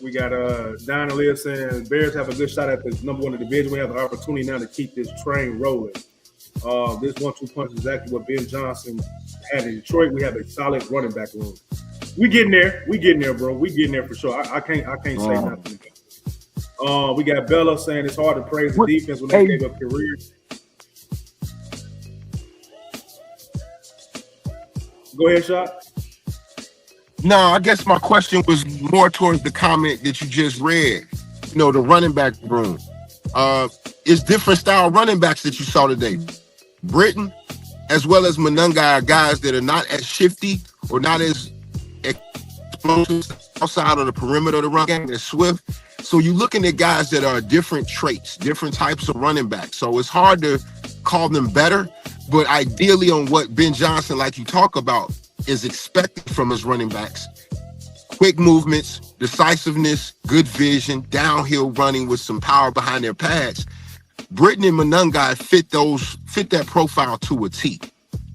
We got Donna Leah saying Bears have a good shot at the number one in the division. We have the opportunity now to keep this train rolling. This 1-2 punch is exactly what Ben Johnson had in Detroit. We have a solid running back room. We getting there, bro. We getting there for sure. I can't say nothing. We got Bella saying it's hard to praise the defense when they gave up careers. Go ahead, Shot. No, I guess my question was more towards the comment that you just read. You know, the running back room. It's different style running backs that you saw today. Britton, as well as Monunga, are guys that are not as shifty or not as explosive outside of the perimeter of the run game as Swift. So you're looking at guys that are different traits, different types of running backs. So it's hard to call them better, but ideally on what Ben Johnson, like you talk about, is expected from his running backs. Quick movements, decisiveness, good vision, downhill running with some power behind their pads. Britton and Monunga fit that profile to a T.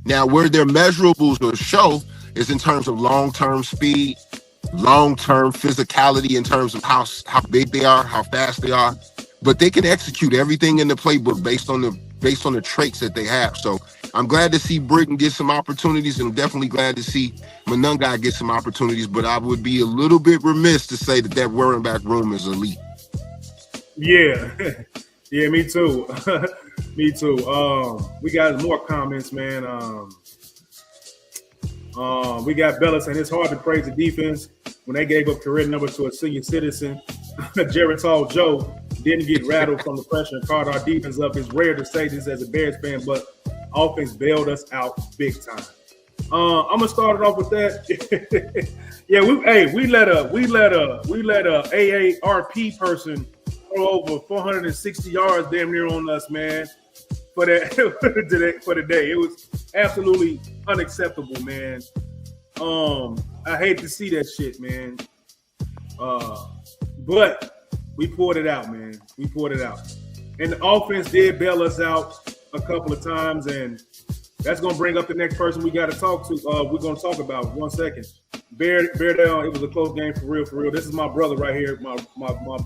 Now, where their measurables will show is in terms of long-term speed, long-term physicality in terms of how big they are, how fast they are. But they can execute everything in the playbook based on the traits that they have. So I'm glad to see Britton get some opportunities, and I'm definitely glad to see Monunga get some opportunities. But I would be a little bit remiss to say that running back room is elite. Yeah. Yeah, me too. Me too. We got more comments, man. We got Bella saying it's hard to praise the defense when they gave up career number to a senior citizen. Jared Hall Joe didn't get rattled from the pressure and caught our defense up. It's rare to say this as a Bears fan, but offense bailed us out big time. I'm gonna start it off with that. Yeah, we let a AARP person throw over 460 yards damn near on us, man. For the day, it was absolutely unacceptable, man. I hate to see that shit, man. But we pulled it out, man. We pulled it out, and the offense did bail us out a couple of times, and that's gonna bring up the next person we got to talk to. We're gonna talk about 1 second. Bear down. It was a close game for real. This is my brother right here. My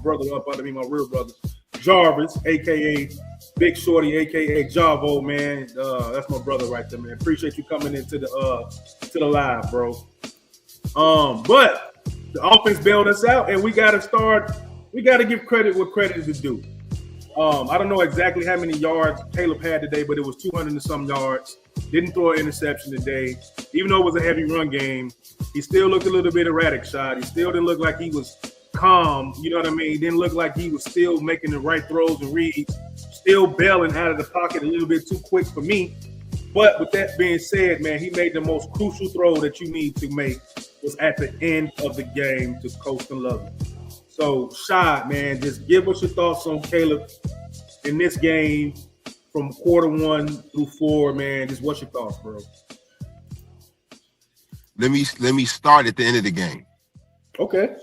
brother up under me, my real brother, Jarvis, aka Big Shorty, aka Javo, man. That's my brother right there, man. Appreciate you coming into the live, bro. But the offense bailed us out, and we got to give credit what credit is due. I don't know exactly how many yards Caleb had today, but it was 200 and some yards. Didn't throw an interception today. Even though it was a heavy run game, he still looked a little bit erratic, Shot. He still didn't look like he was calm. You know what I mean? He didn't look like he was still making the right throws and reads, still bailing out of the pocket a little bit too quick for me. But with that being said, man, he made the most crucial throw that you need to make was at the end of the game to coast and Loveland. So, Shot, man, just give us your thoughts on Caleb in this game from quarter 1 through 4, man. Just what's your thoughts, bro? Let me start at the end of the game. Okay.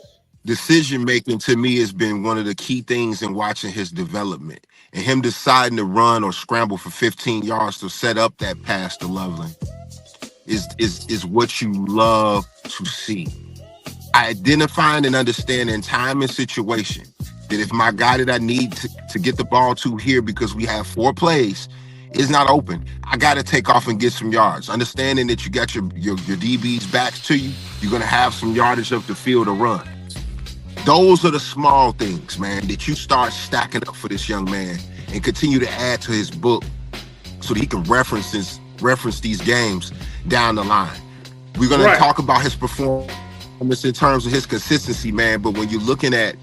Decision making to me has been one of the key things in watching his development, and him deciding to run or scramble for 15 yards to set up that pass to Loveland is what you love to see. Identifying and understanding time and situation that if my guy that I need to get the ball to here because we have 4 plays is not open, I got to take off and get some yards. Understanding that you got your DBs backs to you, you're going to have some yardage up the field to run. Those are the small things, man, that you start stacking up for this young man and continue to add to his book so that he can reference these games down the line. We're going to talk about his performance in terms of his consistency, man, but when you're looking at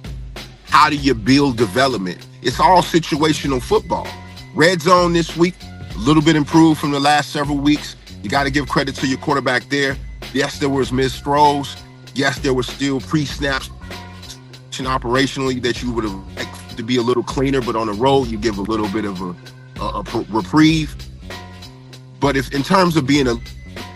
how do you build development, it's all situational football. Red zone this week, a little bit improved from the last several weeks. You got to give credit to your quarterback there. Yes, there was missed throws. Yes, there was still pre-snaps operationally that you would have liked to be a little cleaner, but on the road, you give a little bit of a reprieve. But if in terms of being on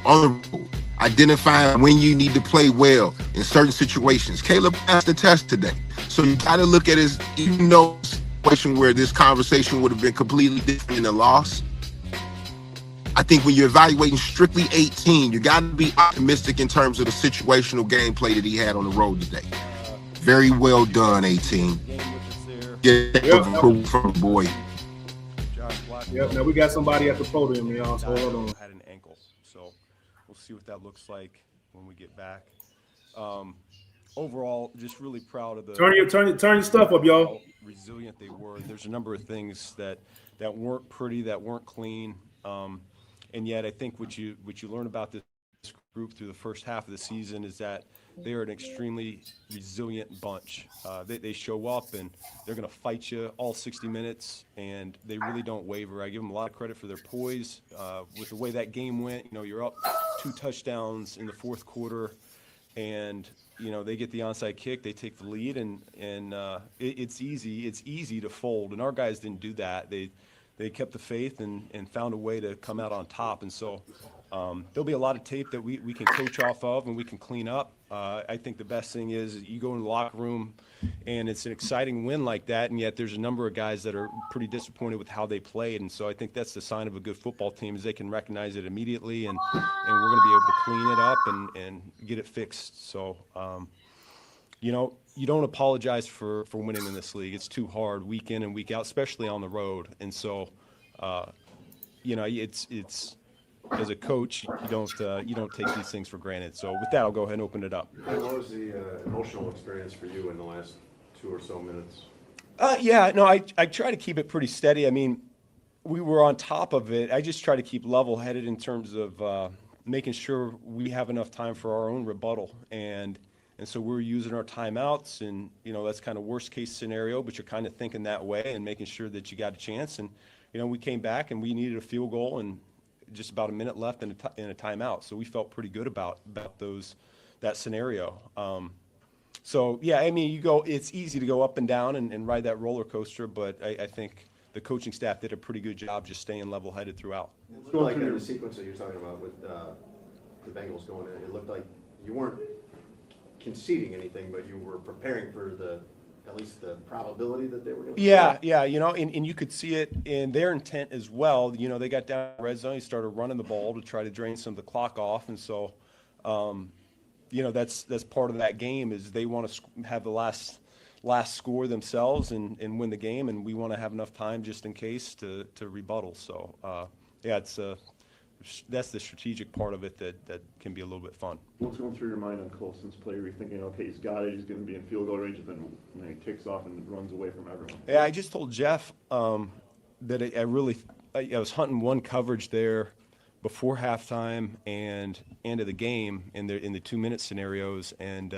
the road, identifying when you need to play well in certain situations, Caleb passed the test today. So you got to look at his, even though situation where this conversation would have been completely different in a loss. I think when you're evaluating strictly 18, you got to be optimistic in terms of the situational gameplay that he had on the road today. Very well done, 18. Get Yep. the from boy. Yep. Now we got somebody at the podium, y'all. So hold on. Had an ankle, so we'll see what that looks like when we get back. Overall, just really proud of the Turn your stuff up, y'all. how resilient they were. There's a number of things that weren't pretty, that weren't clean, and yet I think what you learn about this group through the first half of the season is that they are an extremely resilient bunch. They show up and they're going to fight you all 60 minutes, and they really don't waver. I give them a lot of credit for their poise. With the way that game went, you're up 2 touchdowns in the fourth quarter, and they get the onside kick, they take the lead, and it's easy to fold, and our guys didn't do that. They kept the faith and found a way to come out on top, and so there'll be a lot of tape that we can coach off of and we can clean up. I think the best thing is you go in the locker room and it's an exciting win like that, and yet there's a number of guys that are pretty disappointed with how they played, and so I think that's the sign of a good football team is they can recognize it immediately, and we're going to be able to clean it up and get it fixed. So you don't apologize for winning in this league. It's too hard week in and week out, especially on the road, and so it's as a coach, you don't take these things for granted. So with that, I'll go ahead and open it up. What was the emotional experience for you in the last 2 or so minutes? I try to keep it pretty steady. I mean, we were on top of it. I just try to keep level-headed in terms of making sure we have enough time for our own rebuttal, and so we're using our timeouts, and that's kind of worst-case scenario, but you're kind of thinking that way and making sure that you got a chance. And we came back and we needed a field goal and just about a minute left in a timeout, so we felt pretty good about that scenario. So yeah, I mean, it's easy to go up and down and ride that roller coaster, but I think the coaching staff did a pretty good job just staying level-headed throughout. It looked like in the sequence that you're talking about with the Bengals going in, it looked like you weren't conceding anything, but you were preparing for at least the probability that they were going to. Yeah, and you could see it in their intent as well. They got down the red zone, he started running the ball to try to drain some of the clock off, and so, that's part of that game is they want to have the last score themselves and win the game, and we want to have enough time just in case to rebuttal. So, that's the strategic part of it that can be a little bit fun. What's going through your mind on Colston's play? Are you thinking, okay, he's got it, he's going to be in field goal range, and then he takes off and runs away from everyone? Yeah, I just told Jeff that I was hunting one coverage there before halftime and end of the game in the 2-minute scenarios, and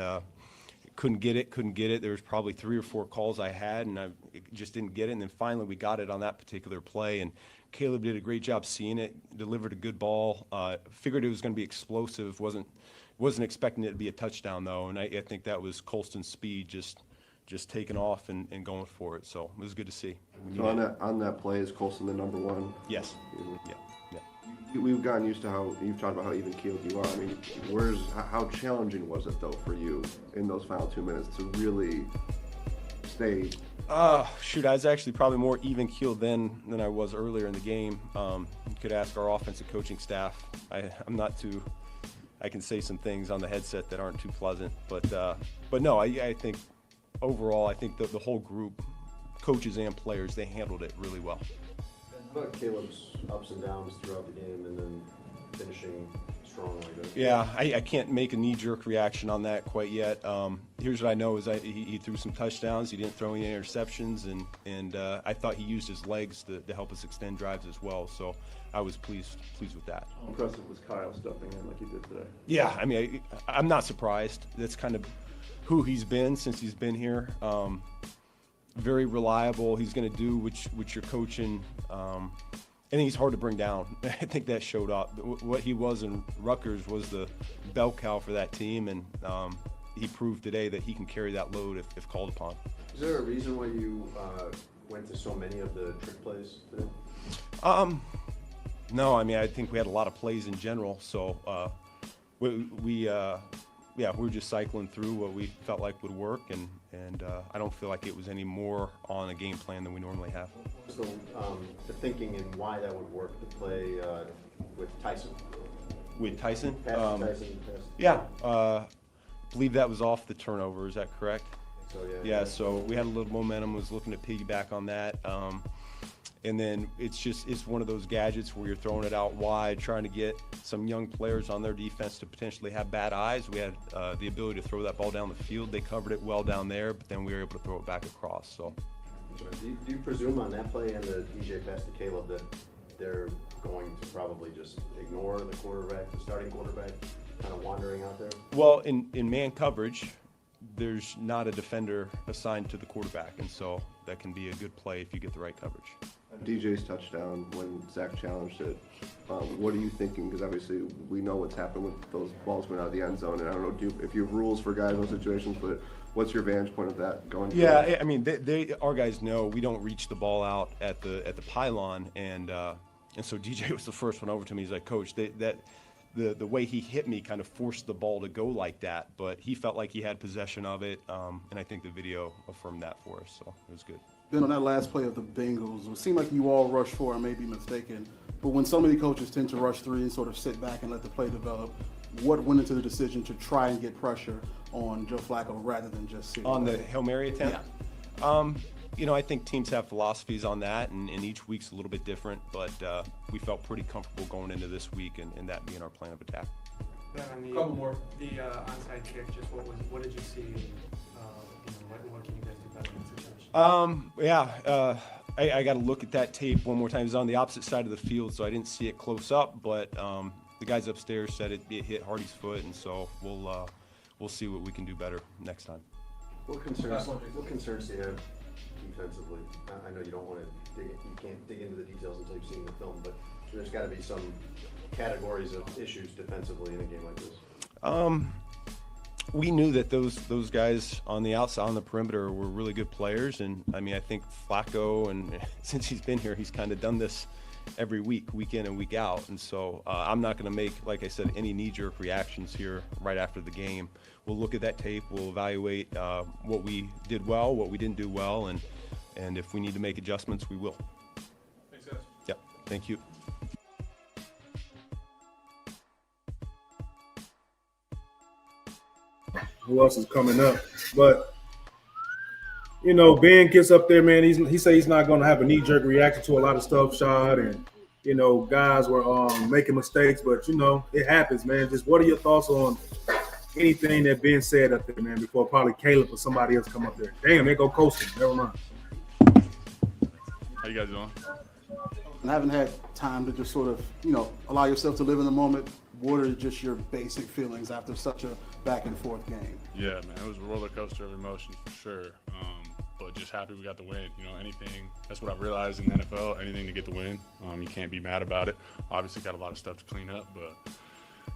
couldn't get it. There was probably 3 or 4 calls I had, and I just didn't get it. And then finally we got it on that particular play, and Caleb did a great job seeing it, delivered a good ball. Figured it was going to be explosive. Wasn't expecting it to be a touchdown though, and I think that was Colston's speed just taking off and going for it. So it was good to see. So on that play, is Colston the number one? Yes. Yeah. We've gotten used to how you've talked about how even keeled you are. I mean, how challenging was it though for you in those final 2 minutes to really stay? I was actually probably more even keeled than I was earlier in the game. You could ask our offensive coaching staff. I'm not too. I can say some things on the headset that aren't too pleasant, but no, I think overall, I think the whole group, coaches and players, they handled it really well. What about Caleb's ups and downs throughout the game and then finishing strong like this? Yeah, I can't make a knee-jerk reaction on that quite yet. Here's what I know is he threw some touchdowns. He didn't throw any interceptions, and I thought he used his legs to help us extend drives as well. So I was pleased with that. How impressive was Kyle stepping in like he did today? Yeah, I mean, I'm not surprised. That's kind of who he's been since he's been here. Very reliable. He's going to do what you're coaching. I think he's hard to bring down. I think that showed up. What he was in Rutgers was the bell cow for that team, and he proved today that he can carry that load if called upon. Is there a reason why you went to so many of the trick plays today? No, I mean, I think we had a lot of plays in general, so we were just cycling through what we felt like would work, and I don't feel like it was any more on a game plan than we normally have. So the thinking and why that would work to play with Tyson? With Tyson? Tyson. Yeah, believe that was off the turnover. Is that correct? So, Yeah, so we had a little momentum, was looking to piggyback on that. And then it's one of those gadgets where you're throwing it out wide, trying to get some young players on their defense to potentially have bad eyes. We had the ability to throw that ball down the field. They covered it well down there, but then we were able to throw it back across. So, do you presume on that play and the DJ pass to Caleb that they're going to probably just ignore the quarterback, the starting quarterback, kind of wandering out there? well, in man coverage, there's not a defender assigned to the quarterback, and so that can be a good play if you get the right coverage. DJ's touchdown when Zach challenged it. What are you thinking? Because obviously we know what's happened with those balls going out of the end zone, and I don't know if you have rules for guys in those situations, but what's your vantage point of that going? Yeah, I mean, our guys know we don't reach the ball out at the pylon, and so DJ was the first one over to me. He's like, Coach, the way he hit me kind of forced the ball to go like that, but he felt like he had possession of it, and I think the video affirmed that for us, so it was good. Then on that last play of the Bengals, it seemed like you all rushed 4, I may be mistaken, but when so many coaches tend to rush 3 and sort of sit back and let the play develop, what went into the decision to try and get pressure on Joe Flacco rather than just sit On back? the Hail Mary attempt? Yeah. I think teams have philosophies on that, and each week's a little bit different, but we felt pretty comfortable going into this week and that being our plan of attack. Couple more. The onside kick, just what did you see? What can you guys do better in that situation? I got to look at that tape one more time. It was on the opposite side of the field, so I didn't see it close up, but the guys upstairs said it hit Hardy's foot, and so we'll see what we can do better next time. What concerns do you have defensively? I know you don't want to you can't dig into the details until you've seen the film, but there's got to be some categories of issues defensively in a game like this. We knew that those guys on the outside, on the perimeter, were really good players, and I mean, I think Flacco, and since he's been here, he's kind of done this every week in and week out, and so I'm not going to make, like I said, any knee-jerk reactions here right after the game. We'll look at that tape, we'll evaluate what we did well, what we didn't do well, and if we need to make adjustments, we will. Thanks, guys. Yep, thank you. Who else is coming up? But Ben gets up there, man. He said he's not going to have a knee-jerk reaction to a lot of stuff shot, and guys were making mistakes, but it happens, man. Just what are your thoughts on anything that Ben said up there, man? Before probably Caleb or somebody else come up there. Damn, they go coasting. Never mind. How you guys doing? And haven't had time to just sort of, allow yourself to live in the moment. What are just your basic feelings after such a back and forth game? Yeah, man, it was a roller coaster of emotions for sure. But just happy we got the win. Anything, that's what I've realized in the NFL, anything to get the win. You can't be mad about it. Obviously got a lot of stuff to clean up, but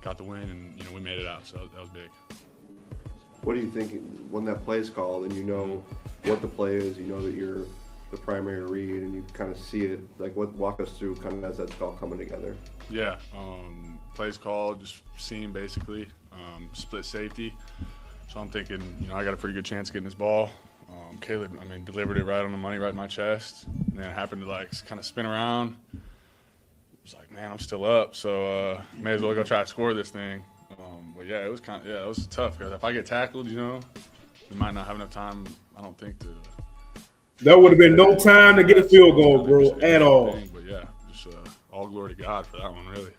got the win and, we made it out, so that was big. What are you thinking when that play is called and you know what the play is, you know that you're the primary read and you kind of see it, like walk us through kind of as that's all coming together? Yeah, plays called, just seeing basically, split safety. So I'm thinking, I got a pretty good chance of getting this ball. Caleb, delivered it right on the money, right in my chest. And then it happened to kind of spin around. It was like, man, I'm still up, so may as well go try to score this thing. But yeah, it was tough because if I get tackled, we might not have enough time, I don't think, to. There would have been no time to get a field goal, bro, at all. But yeah, just all glory to God for that one, really.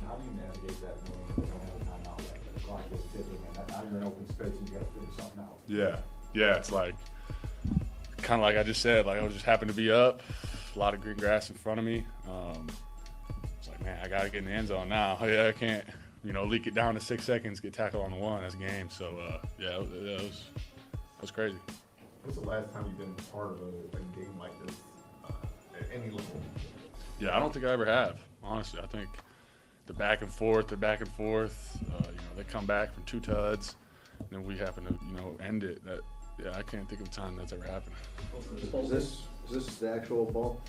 How do you navigate that when you don't have a timeout, like the clock is ticking, and now you're in open space and you got to figure something out? Yeah, it's kind of like I just said, I just happened to be up, a lot of green grass in front of me. It's like, man, I got to get in the end zone now. I can't, leak it down to 6 seconds, get tackled on the one, that's game. So, it was crazy. What's the last time you've been part of a game like this at any level? Yeah, I don't think I ever have, honestly. I think the back and forth, they come back from 2 tuds, and then we happen to, end it. I can't think of a time that's ever happened. Is this the actual ball?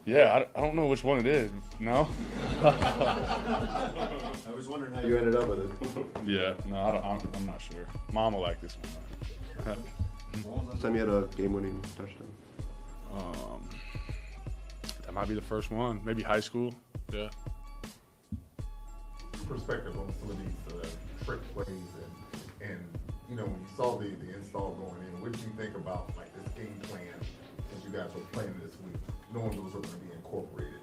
Yeah, I don't know which one it is. No? I was wondering how you ended up with it. Yeah, no, I'm not sure. Mom will like this one. Last time you had a game-winning touchdown? That might be the first one. Maybe high school. Yeah. Perspective on some of these trick plays and you know, when you saw the install going in, what did you think about like this game plan as you guys were playing this week, knowing those are going to be incorporated?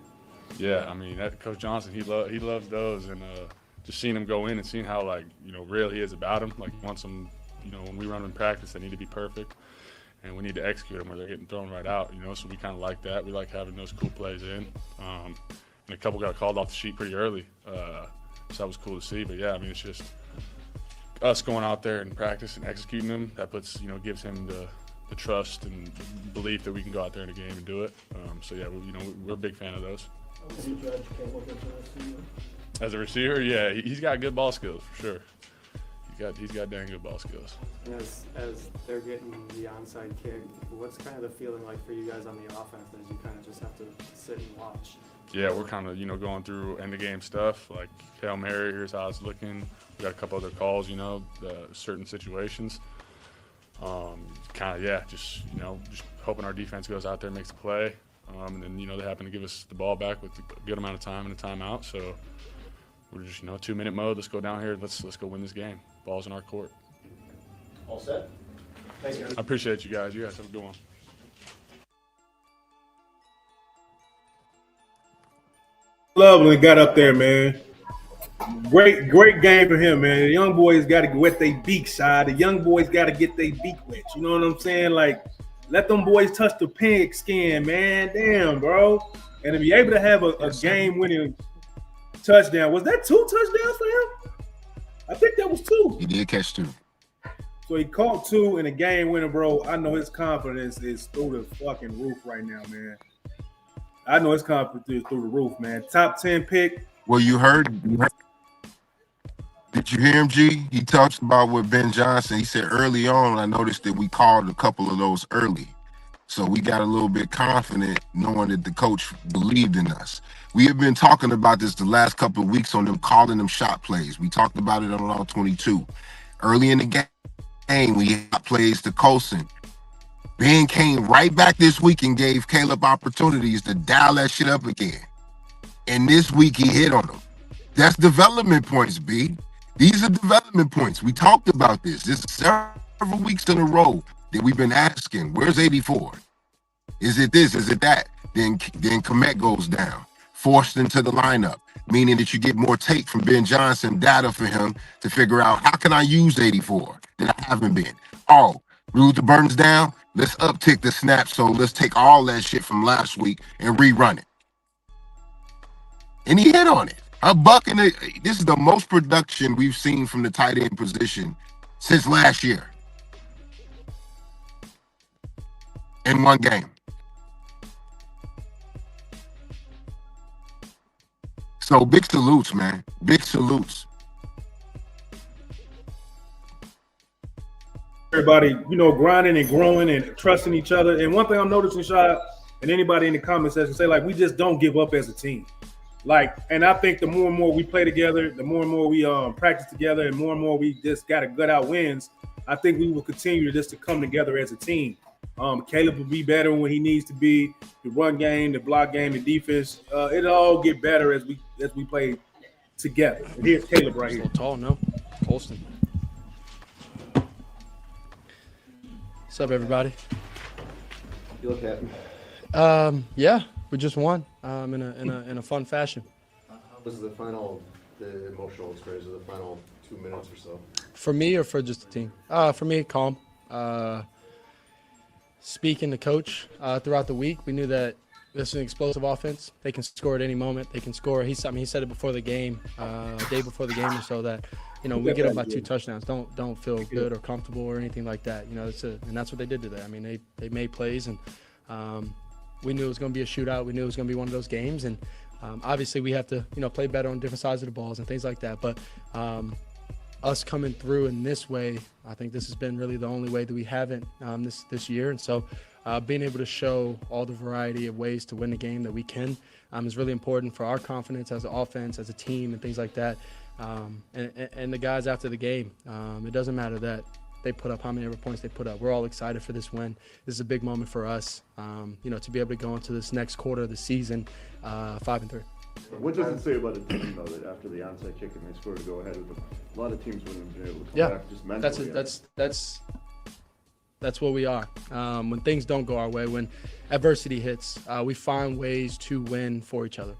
Yeah, I mean, Coach Johnson, he loves those, and just seeing him go in and seeing how, like, you know, real he is about them. Like, he wants them, you know, when we run them in practice, they need to be perfect, and we need to execute them where they're getting thrown right out, you know, so we kind of like that. We like having those cool plays in. And a couple got called off the sheet pretty early, so that was cool to see. But, yeah, I mean, it's just us going out there and practice and executing them. That puts, you know, gives him the trust and belief that we can go out there in a game and do it. So, yeah, you know, we're a big fan of those. As a receiver, yeah, he's got good ball skills for sure. He's got dang good ball skills. And as they're getting the onside kick, what's kind of the feeling like for you guys on the offense as you kind of just have to sit and watch? Yeah, we're kind of, you know, going through end of game stuff like Hail Mary, here's how it's looking. We got a couple other calls, you know, certain situations. Kind of, yeah, just, you know, just hoping our defense goes out there and makes a play. And then, you know, they happen to give us the ball back with a good amount of time and a timeout. So we're just, you know, 2-minute mode. Let's go down here. Let's go win this game. Ball's in our court. All set? Thanks, guys. I appreciate you guys. You guys have a good one. Loveland got up there, man. Great game for him, man. The young boys got to wet their beak side. The young boys got to get their beak wet. You know what I'm saying? Like, let them boys touch the pig skin, man. Damn, bro. And to be able to have a game-winning touchdown. Was that 2 touchdowns for him? I think that was 2. He did catch 2. So he caught 2 in a game winner, bro. I know his confidence is through the fucking roof right now, man. I know his confidence is through the roof, man. Top 10 pick. Well, you heard. Did you hear him, G? He talks about with Ben Johnson. He said early on, I noticed that we called a couple of those early. So we got a little bit confident knowing that the coach believed in us. We have been talking about this the last couple of weeks on them calling them shot plays. We talked about it on all 22. Early in the game, we had plays to Colson. Ben came right back this week and gave Caleb opportunities to dial that shit up again. And this week he hit on them. That's development points, B. These are development points. We talked about this. This is several weeks in a row that we've been asking, where's 84? Is it this? Is it that? Then Komet goes down, forced into the lineup, meaning that you get more tape from Ben Johnson, data for him to figure out how can I use 84 that I haven't been. Oh, Luther Burns down. Let's uptick the snap. So let's take all that shit from last week and rerun it. And he hit on it. A buck and this is the most production we've seen from the tight end position since last year. In one game. So big salutes, man. Big salutes. Everybody, you know, grinding and growing and trusting each other. And one thing I'm noticing, Shad, and anybody in the comment section say, like, we just don't give up as a team. Like, and I think the more and more we play together, the more and more we practice together, and more we just got to gut out wins. I think we will continue to come together as a team. Caleb will be better when he needs to be. The run game, the block game, the defense, it'll all get better as we play together. And here's Caleb right here. A little tall, no? Holston. What's up, everybody? You look happy. Yeah, we just won in a fun fashion. How was the emotional experience of the final 2 minutes or so? For me or for just the team? For me, calm. Speaking to coach throughout the week, we knew that this is an explosive offense. They can score at any moment. They can score. He said it before the game, a day before the game or so, that, you know, we get up by 2 touchdowns. Don't feel good or comfortable or anything like that. You know, and that's what they did today. I mean, they made plays, and we knew it was going to be a shootout. We knew it was going to be one of those games, and obviously we have to, you know, play better on different sides of the balls and things like that. But us coming through in this way, I think this has been really the only way that we haven't this year. And so being able to show all the variety of ways to win the game that we can is really important for our confidence as an offense, as a team, and things like that. And the guys after the game, it doesn't matter that they put up how many points they put up. We're all excited for this win. This is a big moment for us, you know, to be able to go into this next quarter of the season 5-3. What does it say about a team though that after the onside kick and they score to go ahead with them? A lot of teams wouldn't have been able to come back just mentally. That's what we are. When things don't go our way, when adversity hits, we find ways to win for each other.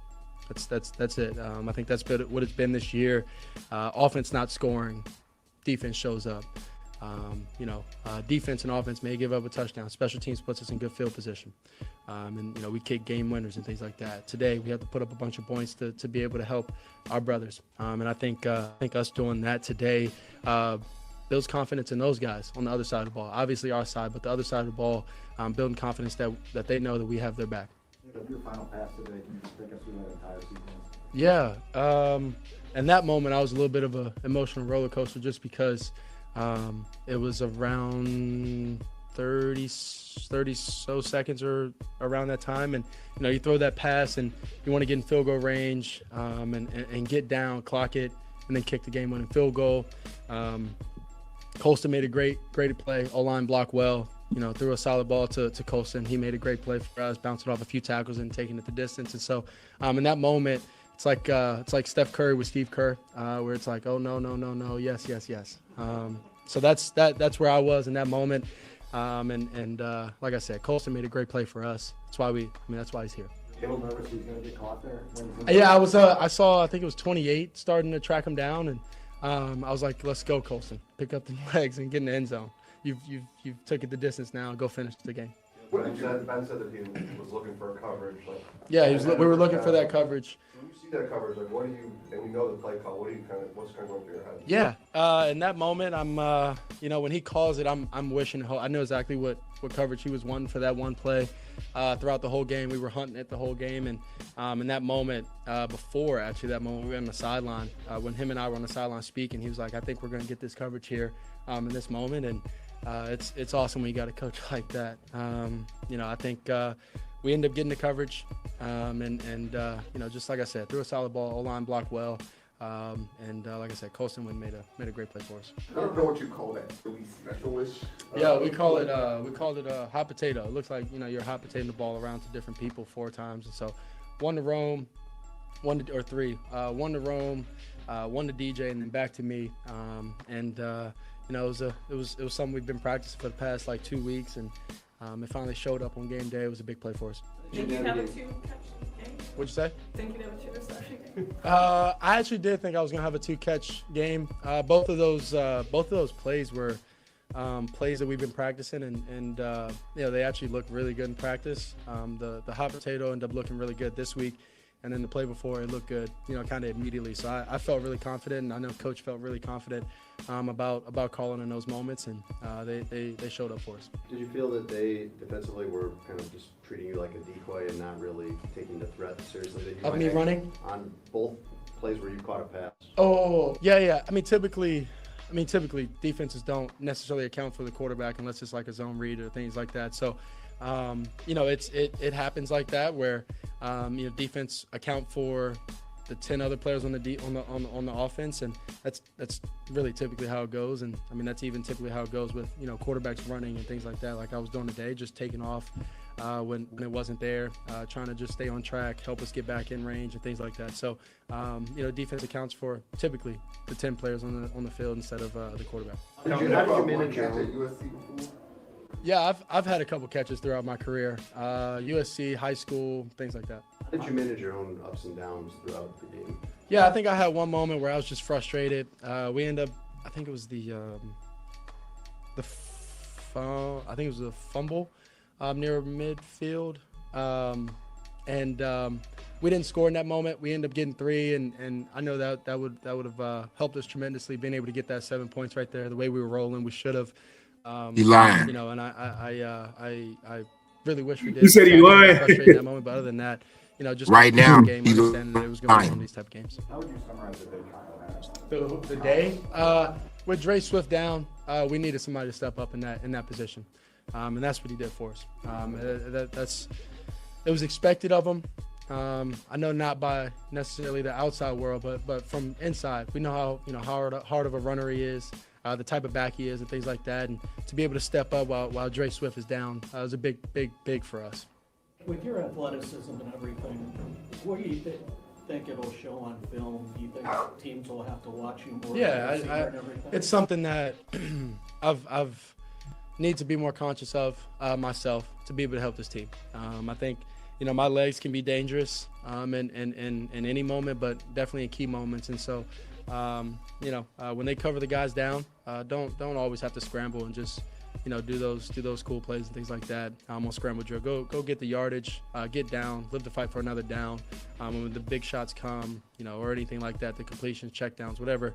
That's it. I think that's what it's been this year. Offense not scoring, defense shows up. Defense and offense may give up a touchdown. Special teams puts us in good field position. We kick game winners and things like that. Today, we have to put up a bunch of points to be able to help our brothers. And I think us doing that today builds confidence in those guys on the other side of the ball. Obviously our side, but the other side of the ball, building confidence that they know that we have their back. Your final pass today, can you just take us through that entire sequence? Yeah. In that moment, I was a little bit of an emotional roller coaster just because it was around 30 so seconds or around that time. And, you throw that pass and you want to get in field goal range and get down, clock it, and then kick the game-winning field goal. Colston made a great play. O-line blocked well. Threw a solid ball to Colston. He made a great play for us, bouncing off a few tackles and taking it the distance. And so in that moment, it's like Steph Curry with Steve Kerr, where it's like, oh, no, yes. So that's where I was in that moment. Like I said, Colston made a great play for us. That's why he's here. A little nervous he's going to get caught there? Yeah, I saw, I think it was 28 starting to track him down, and I was like, let's go, Colston. Pick up the legs and get in the end zone. You've took it the distance now. Go finish the game. Ben said that he was looking for a coverage. Yeah, we were looking for that coverage. When you see that coverage, what do you, and you know the play call, what's kind of going through your head? Yeah, in that moment, I'm, when he calls it, I'm wishing. I know exactly what coverage he was wanting for that one play. Throughout the whole game, we were hunting it the whole game, and in that moment, before actually that moment, we were on the sideline. When him and I were on the sideline speaking, he was like, "I think we're going to get this coverage here, in this moment," and it's awesome when you got a coach like that. I think we ended up getting the coverage, just like I said, threw a solid ball, O-line blocked well, like I said, Colston made a great play for us. I don't know what you call that. Really specialish. Yeah, we called it a hot potato. It looks like you're hot potatoing the ball around to different people 4 times, and so one to Rome, one to Rome, one to DJ, and then back to me. It was something we've been practicing for the past 2 weeks, and it finally showed up on game day. It was a big play for us. Think you'd have a 2-catch game? What'd you say? Think you'd have a 2-reception game? I actually did think I was gonna have a 2-catch game. Both of those plays were plays that we've been practicing, and they actually look really good in practice. The hot potato ended up looking really good this week, and then the play before it looked good, kind of immediately. So I felt really confident, and I know Coach felt really confident about calling in those moments, and they showed up for us. Did you feel that they defensively were kind of just treating you like a decoy and not really taking the threat seriously? That you of me running on both plays where you caught a pass? Oh yeah. Typically defenses don't necessarily account for the quarterback unless it's like a zone read or things like that. So it happens like that where defense account for the 10 other players on the offense, and that's really typically how it goes. And that's even typically how it goes with quarterbacks running and things like that. Like I was doing today, just taking off when it wasn't there, trying to just stay on track, help us get back in range and things like that. So defense accounts for typically the 10 players on the field instead of the quarterback. How did you manage your own? Yeah, I've had a couple catches throughout my career, USC, high school, things like that. How did you manage your own ups and downs throughout the game? Yeah, I think I had one moment where I was just frustrated. We ended up, I think it was the fumble near midfield, and we didn't score in that moment. We ended up getting 3, and I know that would have helped us tremendously, being able to get that 7 points right there. The way we were rolling, we should have. He lying. And I really wish we did. You said he lying. Frustrated in that moment, but other than that, just right now, game, understanding that it was going to be one of these type of games. How would you summarize the day? The day with Dre Swift down, we needed somebody to step up in that position, and that's what he did for us. It was expected of him. I know not by necessarily the outside world, but from inside, we know how hard of a runner he is. The type of back he is and things like that, and to be able to step up while Dre Swift is down was a big for us. With your athleticism and everything, what do you think think it'll show on film? Do you think teams will have to watch you more? Yeah, and everything? it's something that I've need to be more conscious of myself to be able to help this team. I think, my legs can be dangerous in any moment, but definitely in key moments. And so, when they cover the guys down, don't always have to scramble and just, do those cool plays and things like that. On scramble drill, go get the yardage, get down, live the fight for another down. When the big shots come, or anything like that, the completions, check downs, whatever,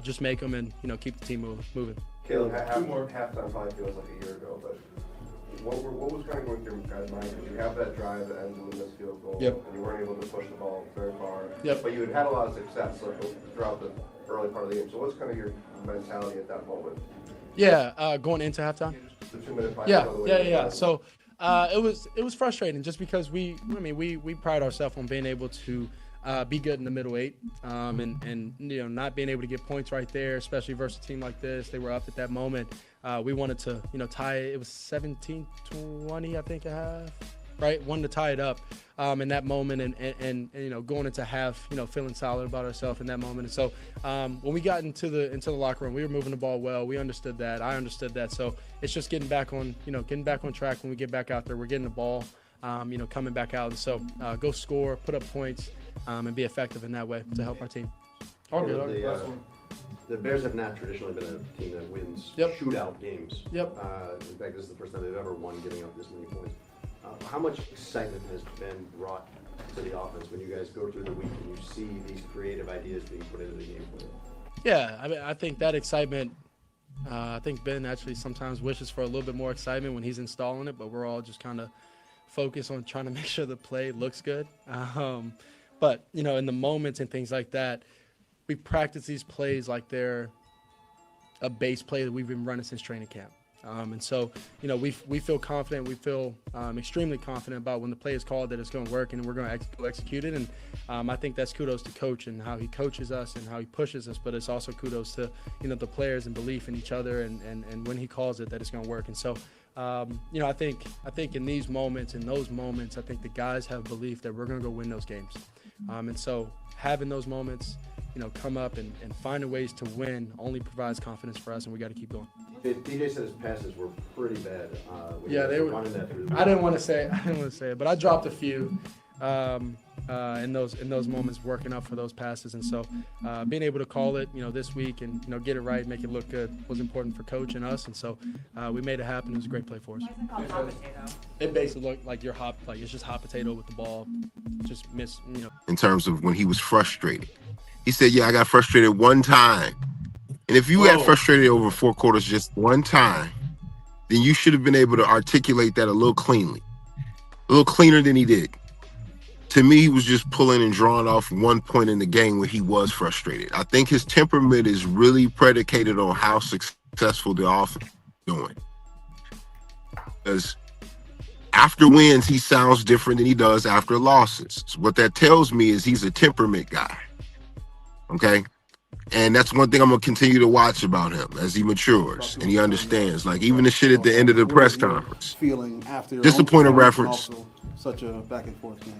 just make them and, keep the team moving. Caleb, halftime probably feels like a year ago, but what was kind of going through your guys' mind? Because you have that drive that ends in the missed field goal, Yep. and you weren't able to push the ball very far. Yep. But you had a lot of success throughout the early part of the game. So what's kind of your mentality at that moment? Yeah, going into halftime. The 2 minute Yeah. So it was frustrating just because we pride ourselves on being able to be good in the middle 8, and not being able to get points right there, especially versus a team like this. They were up at that moment. We wanted to tie it. It was 17-20, I think, at half. Right, wanted to tie it up in that moment, and going into half, feeling solid about ourselves in that moment. And so when we got into the locker room, we were moving the ball well. We understood that. I understood that. So it's just getting back on track when we get back out there. We're getting the ball, coming back out. And so go score, put up points, and be effective in that way to help our team. All good. The Bears have not traditionally been a team that wins shootout games. Yep. In fact, this is the first time they've ever won giving up this many points. How much excitement has been brought to the offense when you guys go through the week and you see these creative ideas being put into the game plan? Yeah, I think that excitement, I think Ben actually sometimes wishes for a little bit more excitement when he's installing it, but we're all just kind of focused on trying to make sure the play looks good. But, in the moments and things like that, we practice these plays like they're a base play that we've been running since training camp. And so, we feel confident. We feel extremely confident about when the play is called that it's going to work and we're going to execute it. And I think that's kudos to coach and how he coaches us and how he pushes us. But it's also kudos to, the players and belief in each other and when he calls it that it's going to work. And so, I think in these moments, in those moments, I think the guys have belief that we're going to go win those games. And so having those moments, come up and finding ways to win only provides confidence for us, and we got to keep going. DJ said his passes were pretty bad. Yeah, they were. Running that through the I didn't want to say it, but I dropped a few in those moments working up for those passes, and so being able to call it, this week and get it right, make it look good was important for coach and us, and so we made it happen. It was a great play for us. Why is it called hot potato? It basically looked like it's just hot potato with the ball, just miss. In terms of when he was frustrated, he said, "Yeah, I got frustrated one time." And if you got frustrated over 4 quarters just one time, then you should have been able to articulate that a little cleaner than he did. To me, he was just pulling and drawing off one point in the game where he was frustrated. I think his temperament is really predicated on how successful the offense is doing. Because after wins, he sounds different than he does after losses. So what that tells me is he's a temperament guy. Okay? And that's one thing I'm going to continue to watch about him as he matures and he understands. Like, even the shit at the end of the press conference. Feeling after just a point of reference. Such a back and forth game.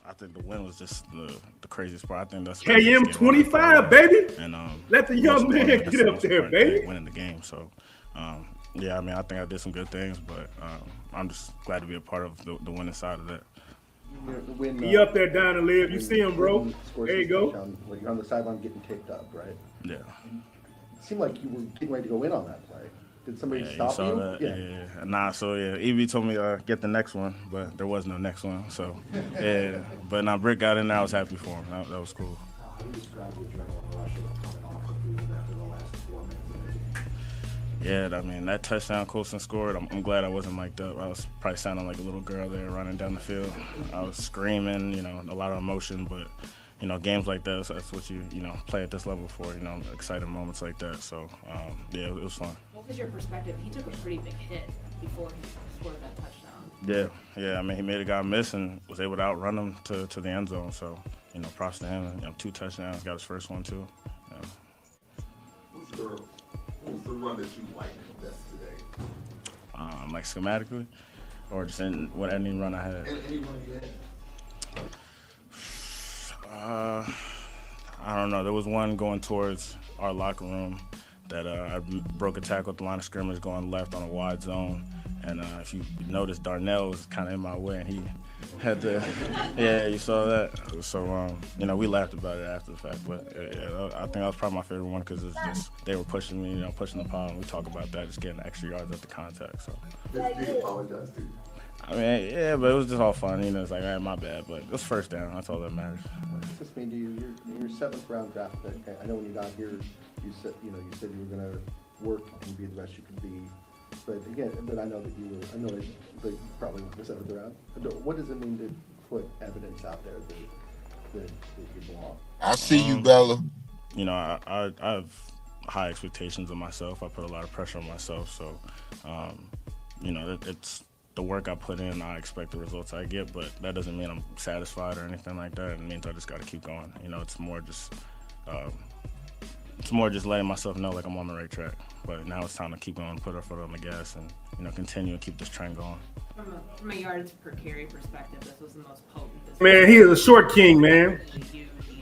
I think the win was just the craziest part. I think that's KM 25, baby. And let the young man get up there, baby. Winning the game. So, yeah, I think I did some good things, but I'm just glad to be a part of the winning side of that. He up there down to live. You see him, bro. There you go. You're on the sideline getting kicked up, right? Yeah. It seemed like you were getting ready to go in on that play. Did somebody stop you? Saw you? That? Yeah. Nah, so Evie told me get the next one, but there was no next one. So, yeah. But now Brick got in there. I was happy for him. That was cool. How do you describe the adrenaline rush of coming off of losing after the last 4 minutes? Yeah, that touchdown Colson scored, I'm glad I wasn't mic'd up. I was probably sounding like a little girl there running down the field. I was screaming, a lot of emotion, but, games like that, that's what you play at this level for, exciting moments like that. So, yeah, it was fun. What was your perspective? He took a pretty big hit before he scored that touchdown. Yeah, he made a guy miss and was able to outrun him to the end zone. So, props to him. 2 touchdowns, got his first one too. Yeah. Who's the run that you like best today? Like schematically, or just any run I had? Any run you had? I don't know. There was one going towards our locker room that I broke a tackle at the line of scrimmage going left on a wide zone. And if you notice, Darnell was kind of in my way, and he had to, yeah, you saw that. So, we laughed about it after the fact. But, I think that was probably my favorite one because it's just they were pushing me, pushing the pile, and we talk about that, just getting extra yards at the contact. So. Do you apologize, dude? I mean, yeah, but it was just all fun. It's like, all right, my bad. But it's first down. That's all that matters. What's this mean to you? Your 7th round draft pick. I know when you got here, you said you were going to work and be the best you could be. But again, I know that you probably were the 7th round. What does it mean to put evidence out there that you belong? I see you, Bella. I have high expectations of myself. I put a lot of pressure on myself. So, it's the work I put in, I expect the results I get, but that doesn't mean I'm satisfied or anything like that. It means I just got to keep going. It's more just letting myself know like I'm on the right track. But now it's time to keep going, put our foot on the gas, and continue and keep this trend going. From a yards per carry perspective, this was the most potent. Man, he is a short king, man.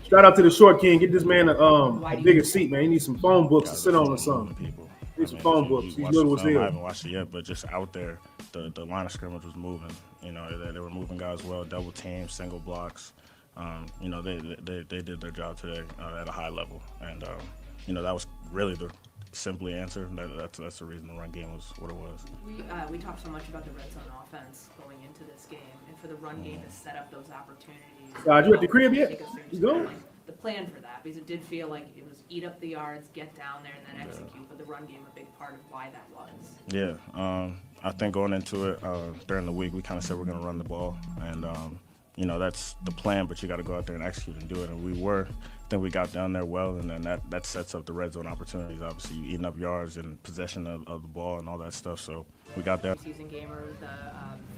Shout out to the short king. Get this man a bigger seat, man. He needs some phone books to sit on or something. Need some phone books. He's little as hell. I haven't watched it yet, but just out there, the line of scrimmage was moving. They were moving guys well, double teams, single blocks. They did their job today at a high level, and that was really the simply answer. That's the reason the run game was what it was. We talked so much about the red zone offense going into this game, and for the run game to set up those opportunities. You at the crib yet? You going? The plan for that, because it did feel like it was eat up the yards, get down there, and then execute. But the run game, a big part of why that was. Yeah, I think going into it during the week, we kind of said we're going to run the ball, and that's the plan. But you got to go out there and execute and do it, and we were. I think we got down there well, and then that sets up the red zone opportunities. Obviously, you eating up yards and possession of the ball and all that stuff. So we got there. Season game or the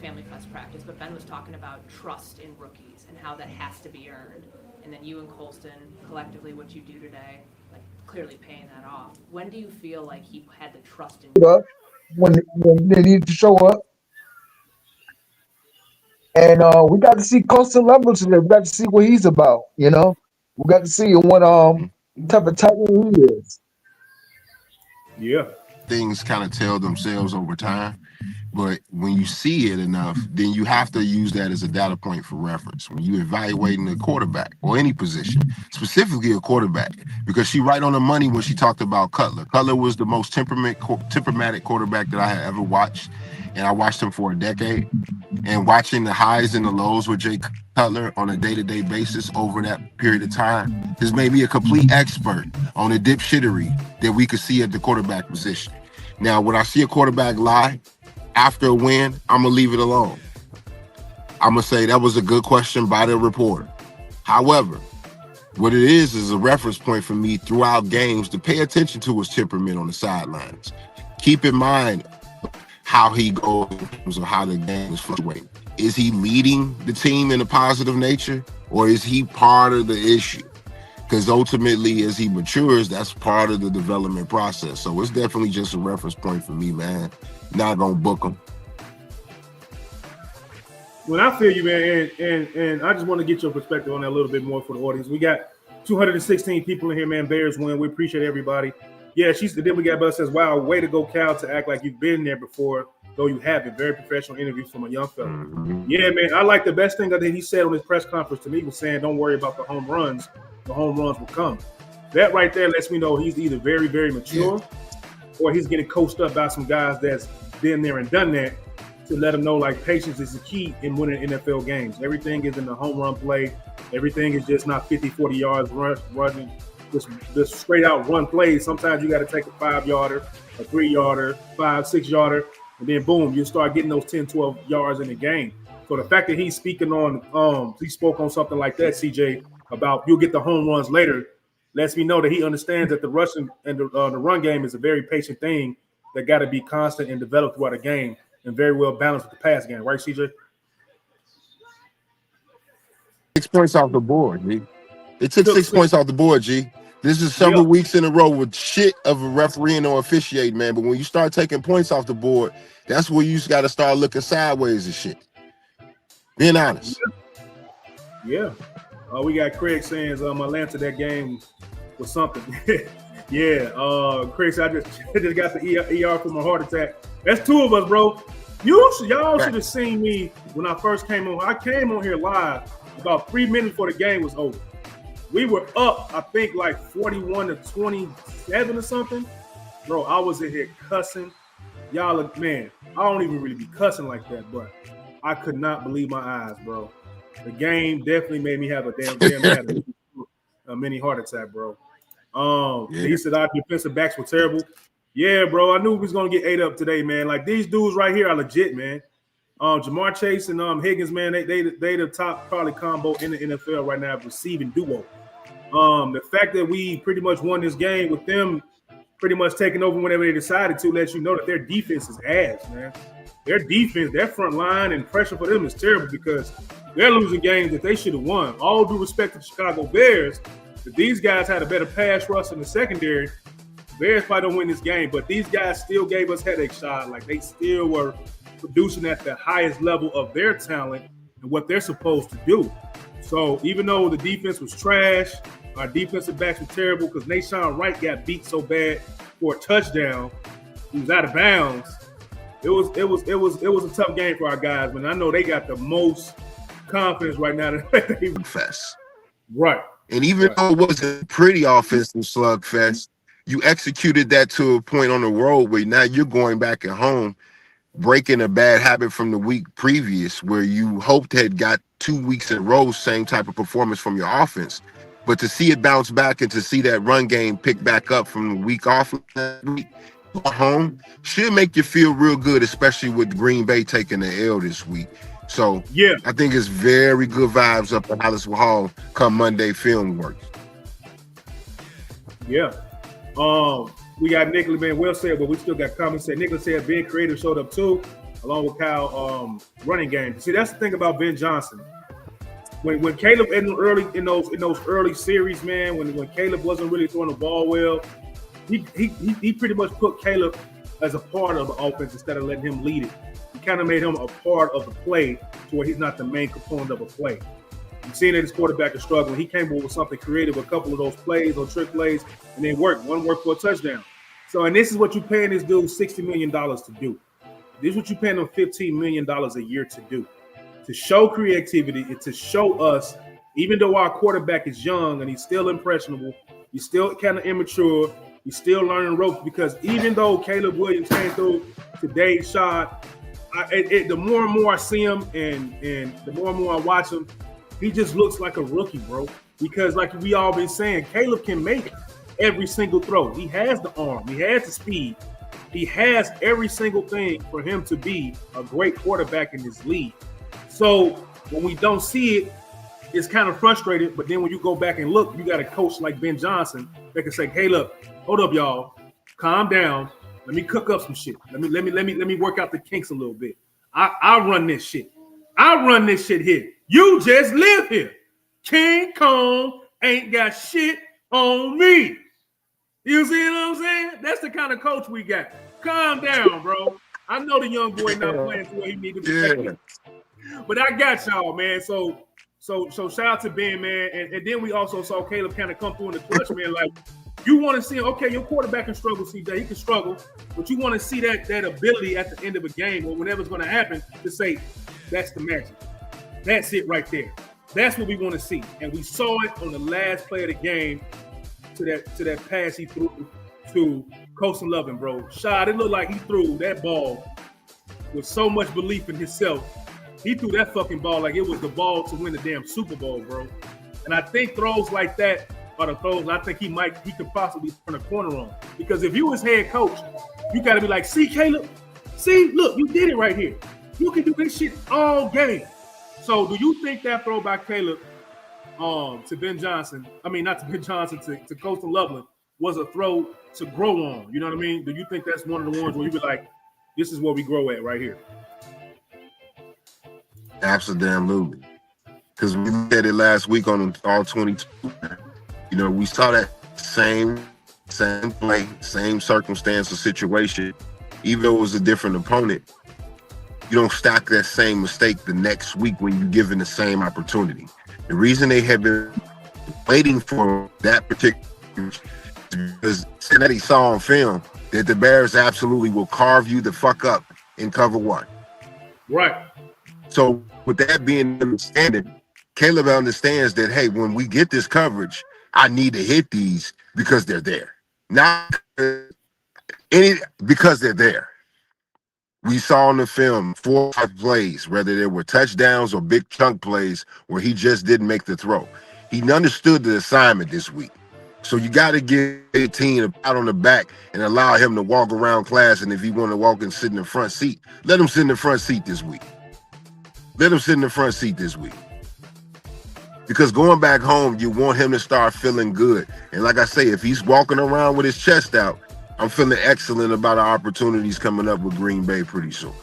Family Fest practice, but Ben was talking about trust in rookies and how that has to be earned. And then you and Colston, collectively, what you do today, like clearly paying that off. When do you feel like he had the trust in you? When they needed to show up. And we got to see Colston level today. We got to see what he's about, We got to see what type of tight end he is. Yeah. Things kind of tell themselves over time. But when you see it enough, then you have to use that as a data point for reference when you're evaluating a quarterback or any position, specifically a quarterback, because she right on the money when she talked about Cutler. Cutler was the most temperamental quarterback that I had ever watched, and I watched him for a decade. And watching the highs and the lows with Jay Cutler on a day-to-day basis over that period of time has made me a complete expert on the dipshittery that we could see at the quarterback position. Now, when I see a quarterback lie, after a win, I'm going to leave it alone. I'm going to say that was a good question by the reporter. However, what it is a reference point for me throughout games to pay attention to his temperament on the sidelines. Keep in mind how he goes in terms of how the game is fluctuating. Is he leading the team in a positive nature, or is he part of the issue? Because ultimately, as he matures, that's part of the development process. So it's definitely just a reference point for me, man. Not gonna book him. Well, I feel you, man, and I just want to get your perspective on that a little bit more for the audience. We got 216 people in here, man. Bears win. We appreciate everybody. Yeah, then we got Bella says, "Wow, way to go, Cal, to act like you've been there before, though you haven't." Very professional interviews from a young fella. Mm-hmm. Yeah, man. I like the best thing that he said on his press conference to me was saying, "Don't worry about the home runs. The home runs will come." That right there lets me know he's either very, very mature, or he's getting coached up by some guys that's been there and done that to let him know like patience is the key in winning NFL games. Everything is in the home run play. Everything is just not 50, 40 yards running, just straight out run plays. Sometimes you got to take a 5-yarder, a 3-yarder, 5, 6-yarder, and then boom, you start getting those 10, 12 yards in the game. So the fact that he's speaking on, he spoke on something like that, CJ, about you'll get the home runs later, lets me know that he understands that the rushing and the run game is a very patient thing that got to be constant and developed throughout a game and very well balanced with the pass game. Right, CJ? 6 points off the board, G. They took 6 points off the board, G. This is several weeks in a row with shit of a refereeing or officiating, man. But when you start taking points off the board, that's where you just got to start looking sideways and shit. Being honest. Yeah. We got Craig saying Atlanta, that game was something. Yeah, Craig said, I just got the ER from a heart attack. That's two of us, bro. Y'all should have seen me when I first came on. I came on here live about 3 minutes before the game was over. We were up, I think, like 41-27 or something. Bro, I was in here cussing. Y'all, man, I don't even really be cussing like that, but I could not believe my eyes, bro. The game definitely made me have a mini heart attack, bro. He said our defensive backs were terrible. Yeah, bro, I knew we was gonna get ate up today, man. Like these dudes right here are legit, man. Jamar Chase and Higgins, man, they the top probably combo in the NFL right now, receiving duo. The fact that we pretty much won this game with them pretty much taking over whenever they decided to lets you know that their defense is ass, man. Their defense, their front line and pressure for them is terrible because they're losing games that they should have won. All due respect to the Chicago Bears, if these guys had a better pass rush in the secondary, Bears probably don't win this game, but these guys still gave us headache shot. Like they still were producing at the highest level of their talent and what they're supposed to do. So even though the defense was trash, our defensive backs were terrible because Nashawn Wright got beat so bad for a touchdown. He was out of bounds. It was a tough game for our guys, but I know they got the most confidence right now that they fest. Right. And even though it wasn't a pretty offensive slugfest, you executed that to a point on the road where now you're going back at home, breaking a bad habit from the week previous where you hoped had got 2 weeks in a row, same type of performance from your offense. But to see it bounce back and to see that run game pick back up from the week off that week at home should make you feel real good, especially with Green Bay taking the L this week. So yeah, I think it's very good vibes up at Hollis Hall come Monday film work. Yeah. We got Nicholas, man, well said, but we still got comments said Nicholas said Ben Creative showed up too, along with Kyle running game. See, that's the thing about Ben Johnson. When Caleb in those early series, man, when Caleb wasn't really throwing the ball well, he pretty much put Caleb as a part of the offense instead of letting him lead it. He kind of made him a part of the play to where he's not the main component of a play. You've seen that his quarterback is struggling. He came up with something creative, a couple of those plays or trick plays, and they worked. One worked for a touchdown. So, and this is what you're paying this dude $60 million to do. This is what you're paying him $15 million a year to do. To show creativity and to show us, even though our quarterback is young and he's still impressionable, he's still kind of immature, he's still learning ropes, because even though Caleb Williams came through today's shot, the more and more I see him and the more and more I watch him, he just looks like a rookie, bro. Because like we all been saying, Caleb can make every single throw. He has the arm. He has the speed. He has every single thing for him to be a great quarterback in this league. So when we don't see it, it's kind of frustrating. But then when you go back and look, you got a coach like Ben Johnson that can say, "Hey, look, hold up, y'all, calm down. Let me cook up some shit. Let me work out the kinks a little bit. I run this shit. I run this shit here. You just live here. King Kong ain't got shit on me." You see what I'm saying? That's the kind of coach we got. Calm down, bro. I know the young boy not playing to where he need to be. But I got y'all, man. So shout out to Ben, man. And then we also saw Caleb kind of come through in the clutch, man. Like, you want to see, okay, your quarterback can struggle, CJ. He can struggle, but you want to see that ability at the end of a game or whenever's going to happen to say, that's the magic. That's it right there. That's what we want to see. And we saw it on the last play of the game to that pass he threw to Coastal Loveland, bro. Shot, it looked like he threw that ball with so much belief in himself. He threw that fucking ball like it was the ball to win the damn Super Bowl, bro. And I think throws like that are the throws I think he could possibly turn a corner on. Because if you was head coach, you got to be like, see, Caleb, see, look, you did it right here. You can do this shit all game. So do you think that throw by Caleb to Ben Johnson, I mean, not to Ben Johnson, to Coastal Loveland was a throw to grow on? You know what I mean? Do you think that's one of the ones where you be like, this is where we grow at right here? Absolutely. Because we did it last week on all 22. You know, we saw that same play, same circumstance or situation. Even though it was a different opponent, you don't stack that same mistake the next week when you're given the same opportunity. The reason they have been waiting for that particular because Cincinnati saw on film that the Bears absolutely will carve you the fuck up in cover one. Right. So with that being understanding, Caleb understands that, hey, when we get this coverage, I need to hit these because they're there. Not because they're there. We saw in the film 4 or 5 plays, whether they were touchdowns or big chunk plays, where he just didn't make the throw. He understood the assignment this week. So you got to give 18 a pat on the back and allow him to walk around class. And if he want to walk and sit in the front seat, let him sit in the front seat this week. Let him sit in the front seat this week. Because going back home, you want him to start feeling good. And like I say, if he's walking around with his chest out, I'm feeling excellent about our opportunities coming up with Green Bay pretty soon.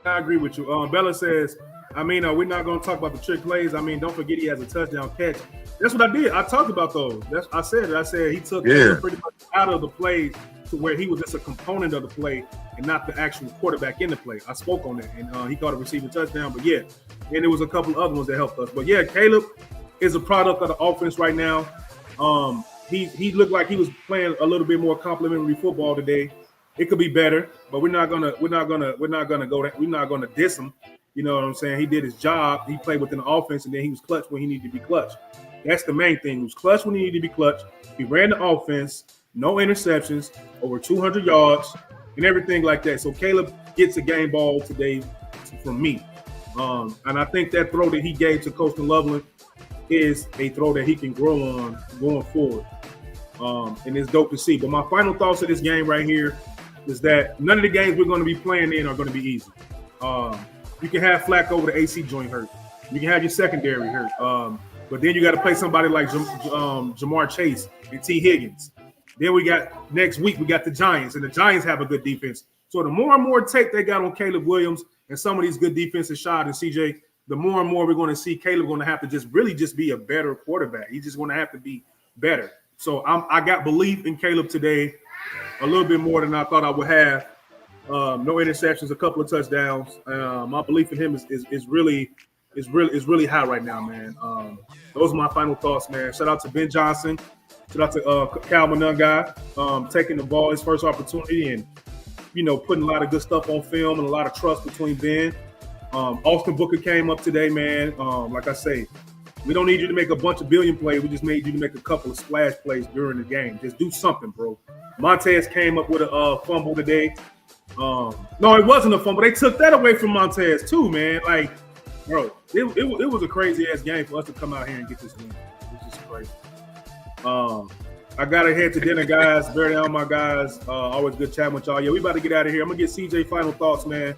I agree with you. Bella says, we're not going to talk about the trick plays. Don't forget he has a touchdown catch. That's what I did. I talked about those. I said he took pretty much out of the plays to where he was just a component of the play and not the actual quarterback in the play. I spoke on that, and he caught a receiving touchdown. But, yeah, and there was a couple of other ones that helped us. But, yeah, Caleb is a product of the offense right now. He looked like he was playing a little bit more complimentary football today. It could be better, but we're not gonna diss him. You know what I'm saying? He did his job. He played within the offense, and then he was clutch when he needed to be clutch. That's the main thing. He was clutch when he needed to be clutch. He ran the offense, no interceptions, over 200 yards, and everything like that. So Caleb gets a game ball today from me. And I think that throw that he gave to Coach Loveland is a throw that he can grow on going forward. And it's dope to see. But my final thoughts of this game right here is that none of the games we're going to be playing in are going to be easy. You can have Flacco with the AC joint hurt. You can have your secondary hurt. But then you got to play somebody like Jamar Chase and T. Higgins. Then next week we got the Giants, and the Giants have a good defense. So the more and more tape they got on Caleb Williams and some of these good defensive shots and CJ, the more and more we're going to see Caleb going to have to just be a better quarterback. He's just going to have to be better. So I got belief in Caleb today a little bit more than I thought I would have. No interceptions, a couple of touchdowns. My belief in him is really high right now, man. Those are my final thoughts, man. Shout out to Ben Johnson. Shout out to Cal Monungai, taking the ball his first opportunity and putting a lot of good stuff on film and a lot of trust between Ben. Austin Booker came up today, man. Like I say, we don't need you to make a bunch of billion plays. We just made you to make a couple of splash plays during the game. Just do something, bro. Montez came up with a fumble today. No, it wasn't a fumble. They took that away from Montez too, man. Like, bro, it was a crazy ass game for us to come out here and get this win. It's just crazy. I gotta head to dinner, guys. Bear down, my guys. Always good chatting with y'all. Yeah, we about to get out of here. I'm gonna get CJ final thoughts, man.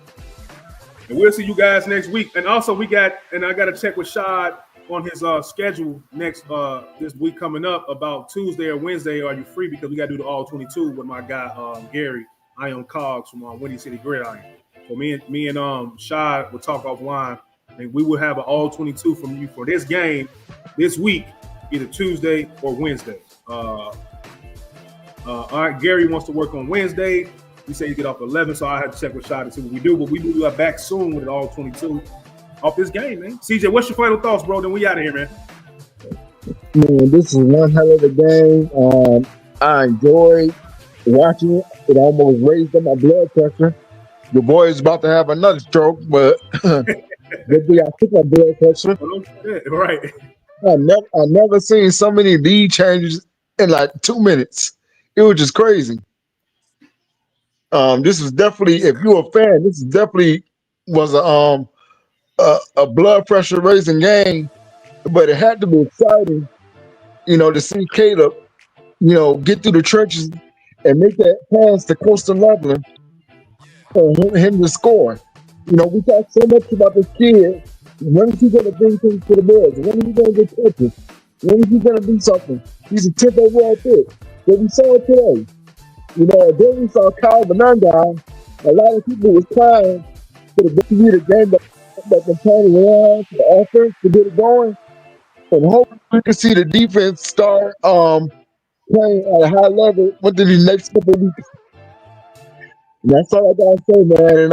And we'll see you guys next week. And also I gotta check with Shad on his schedule next this week coming up about Tuesday or Wednesday. Are you free? Because we gotta do the all 22 with my guy Gary Ion Cogs from Windy City Gridiron. So me and Shad will talk offline, and we will have an all 22 from you for this game this week, either Tuesday or Wednesday. All right, Gary wants to work on Wednesday. He said you get off 11, so I have to check with Shad to see what we do. But we will be back soon with it all 22 off this game, man. CJ, what's your final thoughts, bro? Then we out of here, man. Man, this is one hell of a game. I enjoyed watching it. It almost raised up my blood pressure. Your boy is about to have another stroke, but I took my blood pressure. Right. I never seen so many lead changes in like 2 minutes. It was just crazy. This was definitely, if you're a fan, this definitely was a blood pressure raising game, but it had to be exciting, to see Caleb, get through the trenches and make that pass to Coastal Loveland for him to score. We talk so much about this kid. When is he going to bring things to the Bears? When is he going to get touches? When is he going to do something? He's a 10th overall pick. But we saw it today. Then we saw Kyle Benunga. A lot of people was crying for the game that can turn around for the offense to get it going. And hopefully we can see the defense start playing at a high level within the next couple of weeks. And that's all I gotta say, man.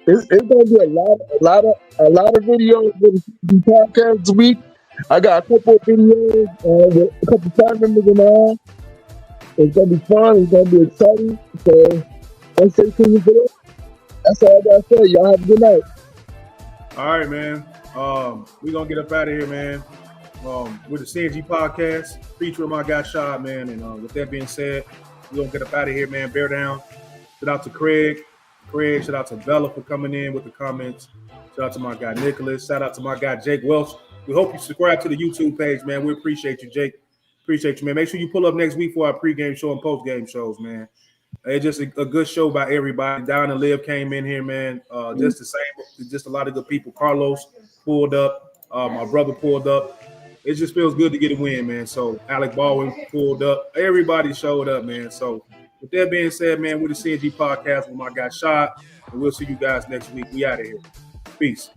And it's gonna be a lot of videos with the podcast this week. I got a couple of videos with a couple of time members in on. It's gonna be fun. It's gonna be exciting. So let's stay tuned for that. That's all I gotta say. Y'all have a good night. All right, man. We're gonna get up out of here, man. With the CNG podcast, featuring my guy Shad, man. And with that being said, we're gonna get up out of here, man. Bear down. Shout out to Craig. Shout out to Bella for coming in with the comments. Shout out to my guy Nicholas. Shout out to my guy Jake Welch. We hope you subscribe to the YouTube page, man. We appreciate you, Jake. Appreciate you, man. Make sure you pull up next week for our pregame show and postgame shows, man. It's just a good show by everybody. Don and Liv came in here, man. Just the same, just a lot of good people. Carlos pulled up. My brother pulled up. It just feels good to get a win, man. So Alec Baldwin pulled up. Everybody showed up, man. So with that being said, man, we're the CNG podcast with my guy Shad, and we'll see you guys next week. We out of here. Peace.